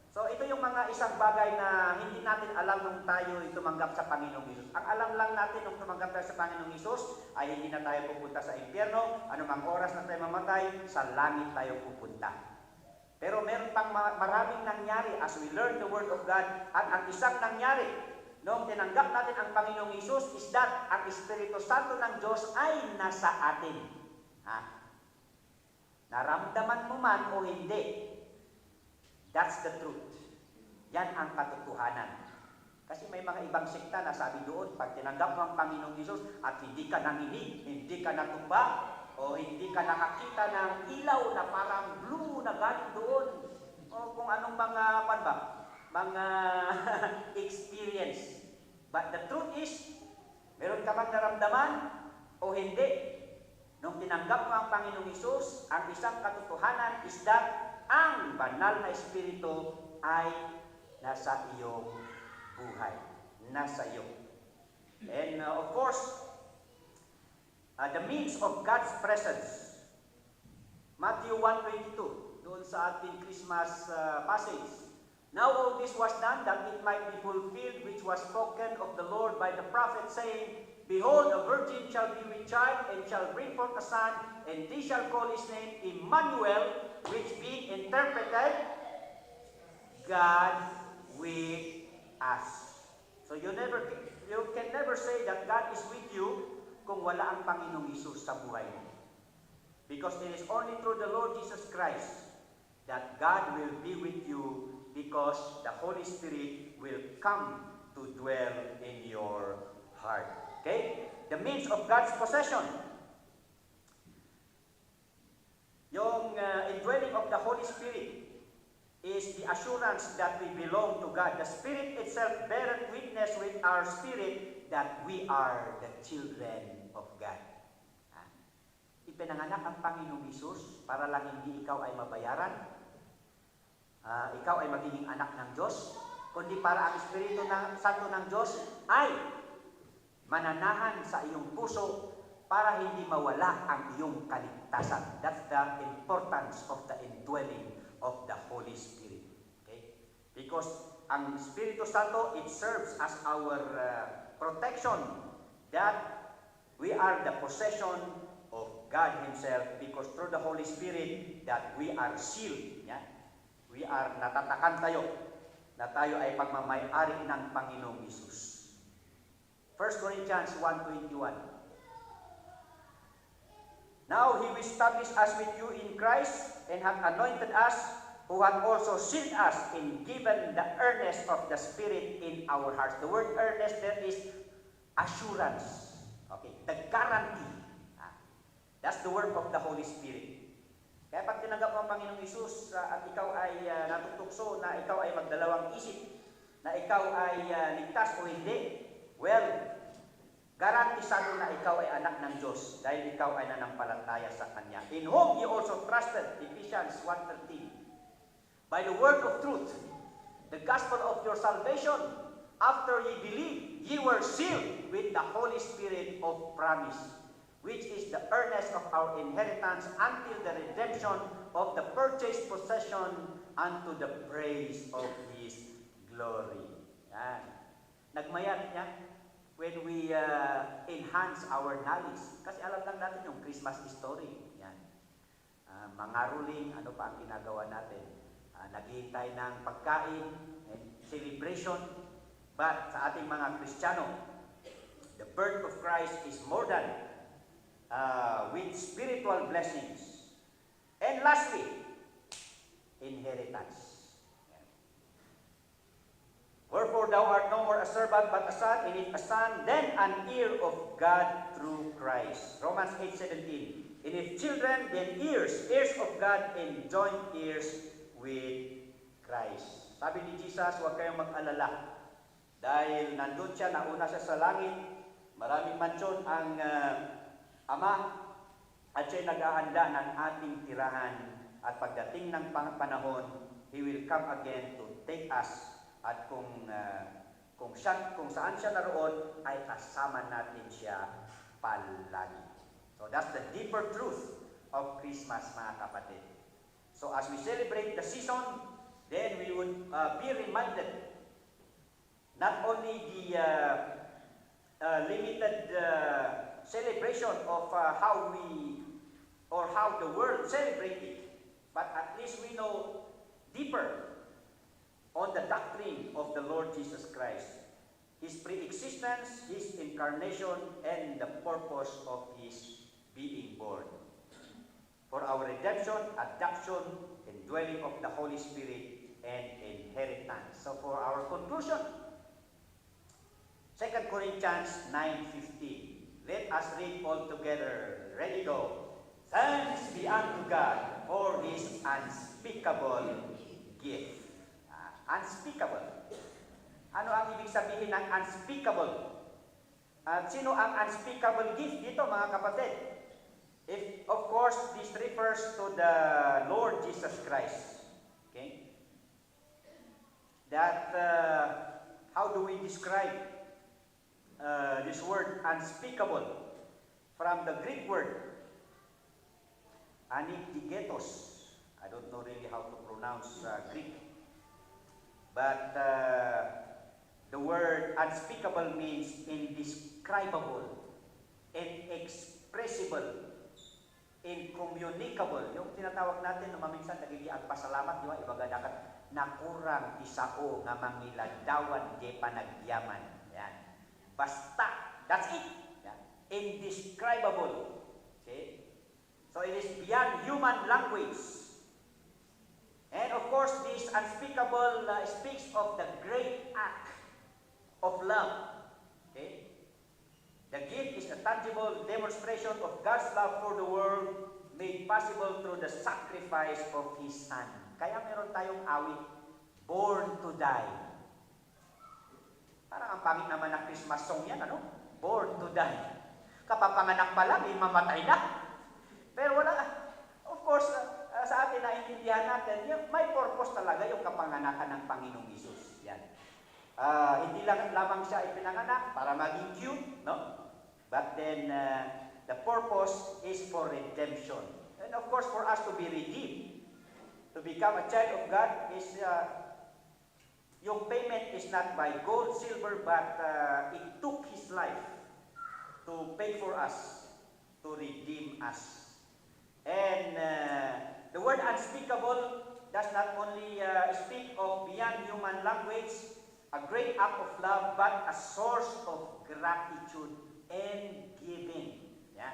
So ito yung mga isang bagay na hindi natin alam nung tayo tumanggap sa Panginoong Hesus. Ang alam lang natin nung tumanggap tayo sa Panginoong Hesus ay hindi na tayo pupunta sa impyerno, anumang oras na tayo mamatay, sa langit tayo pupunta. Pero meron pang maraming nangyari as we learn the Word of God. At ang isang nangyari nung tinanggap natin ang Panginoong Hesus is that ang Espiritu Santo ng Diyos ay nasa atin. Naramdaman mo man o hindi, that's the truth. Yan ang katotohanan. Kasi may mga ibang sekta na sabi doon, pag tinanggap mo ang Panginoong Hesus at hindi ka nanginig, hindi ka natumba, o hindi ka nakakita ng ilaw na parang blue na galing doon, o kung anong mga experience. But the truth is, meron ka bang naramdaman o hindi? Nung tinanggap mo ang Panginoong Hesus, ang isang katotohanan is that ang banal na Espiritu ay nasa iyong buhay. Nasa iyo. And of course, the means of God's presence. Matthew 1:22, doon sa ating Christmas passage. Now all this was done that it might be fulfilled which was spoken of the Lord by the prophet, saying, Behold, a virgin shall be with child, and shall bring forth a son, and they shall call his name Emmanuel, which being interpreted, God with us. So you can never say that God is with you kung wala ang Panginoong Hesus sa buhay mo. Because it is only through the Lord Jesus Christ that God will be with you, because the Holy Spirit will come to dwell in your heart. Okay? The means of God's possession. Yung indwelling of the Holy Spirit is the assurance that we belong to God. The Spirit itself beareth witness with our spirit that we are the children of God. Ipinanganak ang Panginoong Hesus para lang hindi ikaw ay mabayaran, ikaw ay magiging anak ng Diyos, kundi para ang Espiritu Santo ng Diyos ay mananahan sa iyong puso para hindi mawala ang iyong kaligtasan. That's the importance of the indwelling of the Holy Spirit. Okay? Because ang Espiritu Santo, it serves as our protection that we are the possession of God Himself, because through the Holy Spirit that we are sealed. Yeah? We are natatakan tayo na tayo ay pagmamay-ari ng Panginoong Isus. 1 Corinthians 1:21. Now He will establish us with you in Christ, and have anointed us, who have also sealed us, and given the earnest of the Spirit in our hearts. The word earnest there is assurance. Okay, the guarantee. That's the work of the Holy Spirit. Kaya pag tinanggap mo ang Panginoong Isus at ikaw ay natutukso na ikaw ay magdalawang isip, na ikaw ay ligtas o hindi, well, garantisado na ikaw ay anak ng Diyos dahil ikaw ay nanampalataya sa Kanya. In whom you also trusted, Ephesians 1:13. By the word of truth, the gospel of your salvation, after ye believed, ye were sealed with the Holy Spirit of promise, which is the earnest of our inheritance until the redemption of the purchased possession unto the praise of His glory. Yan. Nagmayat niya when we enhance our knowledge. Kasi alam lang natin yung Christmas story. Yan. Mangaruling, ano pa ang ginagawa natin? Naghihintay ng pagkain, and celebration. But sa ating mga Kristiyano, the birth of Christ is more than with spiritual blessings. And lastly, inheritance. Wherefore thou art no more a servant but a son, and if a son, then an heir of God through Christ. Romans 8:17. And if children, then heirs, heirs of God, and joint heirs with Christ. Sabi ni Jesus, huwag kayong mag-alala. Dahil nandun siya, nauna siya sa langit, maraming mansyon ang Ama, at siya'y naghahanda ng ating tirahan, at pagdating ng panahon, He will come again to take us, at kung saan siya naroon, ay kasama natin siya palagi. So that's the deeper truth of Christmas, mga kapatid. So as we celebrate the season, then we would be reminded not only the limited celebration of how the world celebrated, but at least we know deeper on the doctrine of the Lord Jesus Christ, His pre-existence, His incarnation, and the purpose of His being born. For our redemption, adoption, indwelling of the Holy Spirit, and inheritance. So for our conclusion, 2 Corinthians 9:15. Let us read all together. Ready, go. Thanks be unto God for His unspeakable gift. Unspeakable. Ano ang ibig sabihin ng unspeakable? At sino ang unspeakable gift dito, mga kapatid? If, of course, this refers to the Lord Jesus Christ. Okay? That, how do we describe this word unspeakable? From the Greek word, aniptigetos. I don't know really how to pronounce Greek. But the word unspeakable means indescribable, inexpressible, incommunicable. Yung tinatawag natin na maminsan nagiging pasalamat, di ba? Ibaga dakat nakurang isao nga mangiladawan di panagyaman. Yan. Basta, that's it. Yan. Indescribable. Okay? So it is beyond human language. And of course, this unspeakable speaks of the great act of love. Okay? The gift is a tangible demonstration of God's love for the world, made possible through the sacrifice of His Son. Kaya meron tayong awit, Born to Die. Parang ang pangit naman ng Christmas song yan, ano? Born to Die. Kapapanganak pa lang, mamatay na. Pero wala, of course, sa atin naiintindihan natin, may purpose talaga yung kapanganakan ng Panginoong Isus. Yan. Hindi lang lamang siya ipinanganak para maging cute, no? But then, the purpose is for redemption. And of course, for us to be redeemed, to become a child of God, is yung payment is not by gold, silver, but it took His life to pay for us, to redeem us. And the word unspeakable does not only speak of beyond human language, a great act of love, but a source of gratitude and giving. Yeah.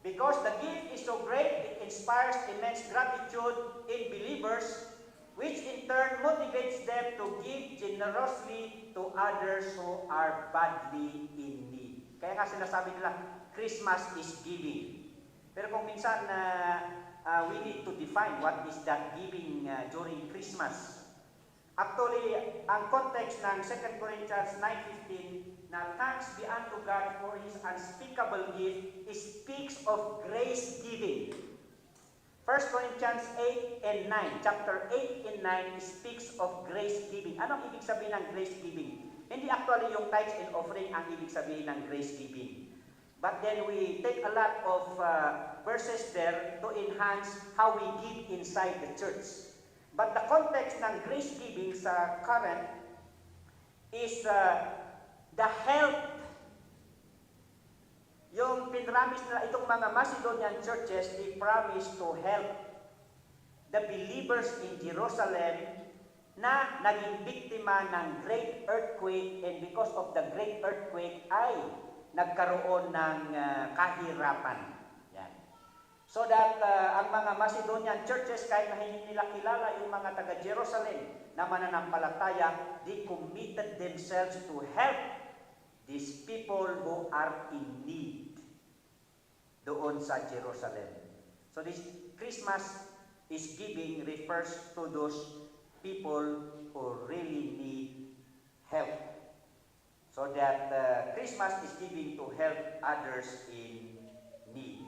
Because the gift is so great, it inspires immense gratitude in believers, which in turn motivates them to give generously to others who are badly in need. Kaya nga sinasabi nila, Christmas is giving. Pero kung minsan we need to define what is that giving during Christmas. Actually, ang context ng 2 Corinthians 9:15 na thanks be unto God for His unspeakable gift, it speaks of grace giving. 1 Corinthians 8 and 9, chapter 8 and 9 speaks of grace giving. Anong ibig sabihin ng grace giving? Hindi actually yung tithes and offering ang ibig sabihin ng grace giving. But then we take a lot of verses there to enhance how we give inside the church. But the context ng grace giving sa current is the help. Yung pinramis nila itong mga Macedonian churches, they promised to help the believers in Jerusalem na naging biktima ng great earthquake, and because of the great earthquake ay nagkaroon ng kahirapan. Yan. So that ang mga Macedonian churches, kahit na hindi nila kilala yung mga taga-Jerusalem na mananampalataya, they committed themselves to help these people who are in need doon sa Jerusalem. So this Christmas is giving refers to those people who really need help. So that Christmas is giving to help others in need.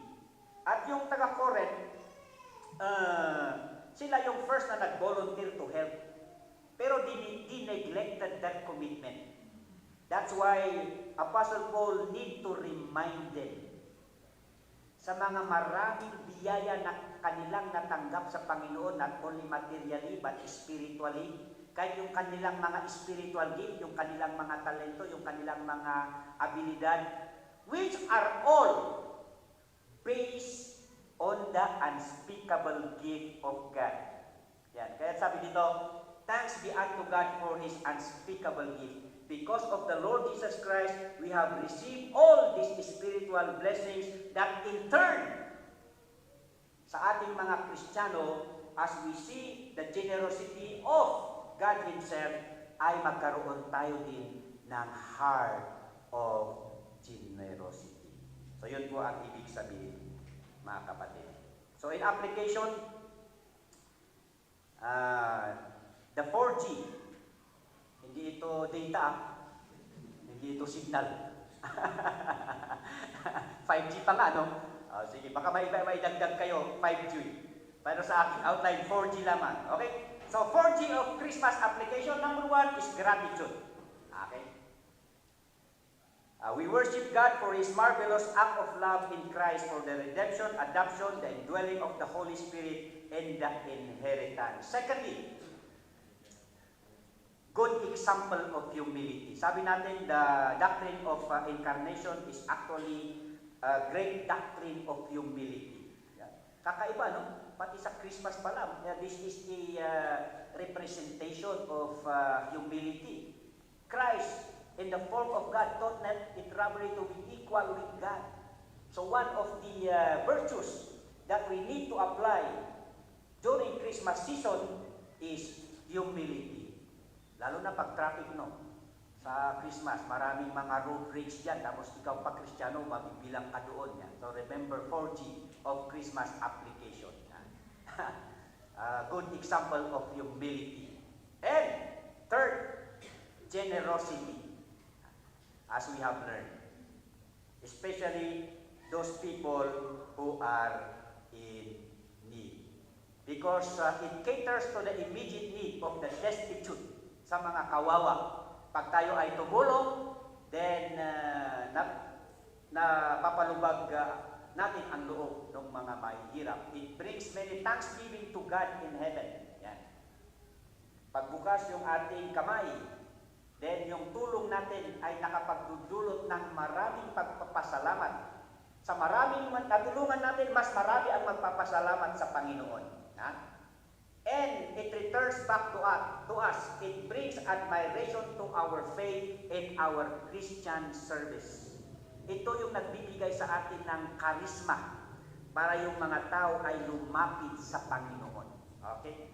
At yung taga-Corinth, sila yung first na nag-volunteer to help. Pero they neglected that commitment. That's why Apostle Paul need to remind them sa mga maraming biyaya na kanilang natanggap sa Panginoon, not only materially but spiritually, kahit yung kanilang mga spiritual gift, yung kanilang mga talento, yung kanilang mga abilidad, which are all based on the unspeakable gift of God. Yan. Kaya sabi dito, thanks be unto God for His unspeakable gift. Because of the Lord Jesus Christ, we have received all these spiritual blessings that in turn, sa ating mga Kristiyano, as we see the generosity of God Himself, ay magkaroon tayo din ng heart of generosity. So yun po ang ibig sabihin, mga kapatid. So in application, the 4G, hindi ito data, hindi ito signal. 5G pa nga, no? Sige, baka may dagdag kayo, 5G. Pero sa aking outline, 4G lamang. Okay? So, 4G of Christmas application, number 1 is gratitude. Okay? We worship God for His marvelous act of love in Christ for the redemption, adoption, the indwelling of the Holy Spirit, and the inheritance. Secondly, good example of humility. Sabi natin, the doctrine of incarnation is actually a great doctrine of humility. Kakaiba, no? Pati sa Christmas pa lang, this is a representation of humility. Christ, in the form of God, taught not it robbery to be equal with God. So one of the virtues that we need to apply during Christmas season is humility. Lalo na pag traffic, no? Sa Christmas, maraming mga road rage dyan. Tapos ikaw pa Kristiyano, mabibilang ka doon. Yan. So remember 4G of Christmas application. Good example of humility. And third, generosity. As we have learned. Especially those people who are in need. Because it caters to the immediate need of the destitute. sa mga kawawa. Pag tayo ay tumulong, then napapalubag natin ang loob ng mga mahihirap. It brings many thanksgiving to God in heaven. Yan. Pagbukas yung ating kamay, then yung tulong natin ay nakapagdudulot ng maraming pagpapasalamat. Sa maraming natulungan natin, mas marami ang magpapasalamat sa Panginoon. Ha? And it returns back to us. It brings admiration to our faith and our Christian service. Ito yung nagbibigay sa atin ng karisma para yung mga tao ay lumapit sa Panginoon. Okay?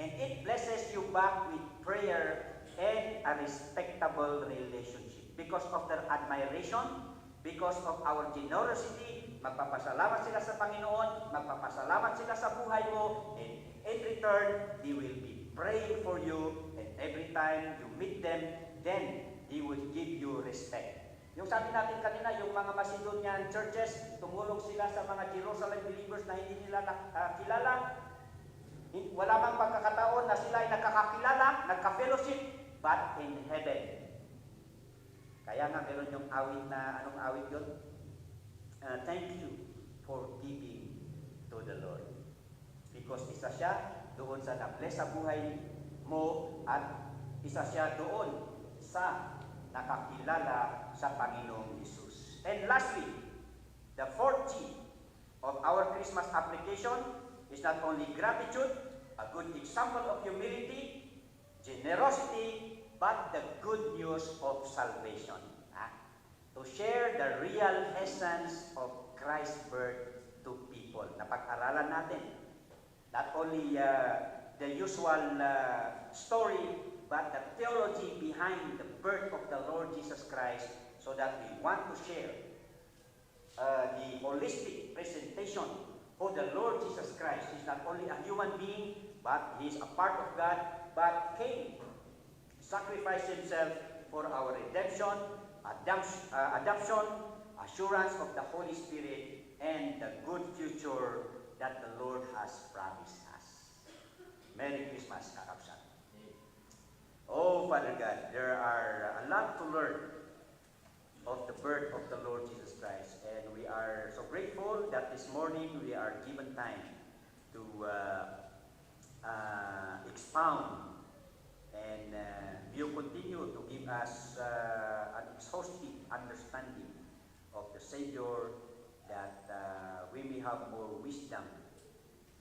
And it blesses you back with prayer and a respectable relationship. Because of their admiration, because of our generosity, magpapasalamat sila sa Panginoon, magpapasalamat sila sa buhay mo, and in return, they will be praying for you, and every time you meet them, then they will give you respect. Yung sabi natin kanina, yung mga Macedonian churches, tumulong sila sa mga Jerusalem believers na hindi nila kilala. Wala mang pagkakataon na sila ay nagkakakilala, nagka-fellowship, but in heaven. Kaya nga meron yung awit na, anong awit yun? Thank you for giving to the Lord. Because isa siya doon sa na-bless sa buhay mo at isa siya doon sa nakakilala sa Panginoong Jesus. And lastly, the fourth G of our Christmas application is not only gratitude, a good example of humility, generosity, but the good news of salvation. To share the real essence of Christ's birth to people. Napag-aralan natin. Not only the usual story, but the theology behind the birth of the Lord Jesus Christ, so that we want to share the holistic presentation of the Lord Jesus Christ. He's not only a human being, but He is a part of God, but came, sacrificed Himself for our redemption, adoption, assurance of the Holy Spirit, and the good future that the Lord has promised us. Merry Christmas, Kakapsan. Oh, Father God, there are a lot to learn of the birth of the Lord Jesus Christ, and we are so grateful that this morning we are given time to expound, and you continue to give us an exhaustive understanding of the Savior, that we may have more wisdom,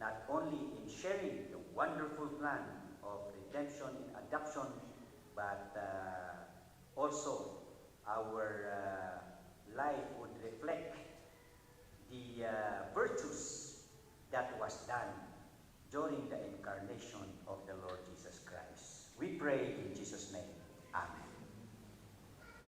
not only in sharing the wonderful plan of redemption and adoption, but also our life would reflect the virtues that was done during the incarnation of the Lord Jesus Christ. We pray in Jesus' name. Amen.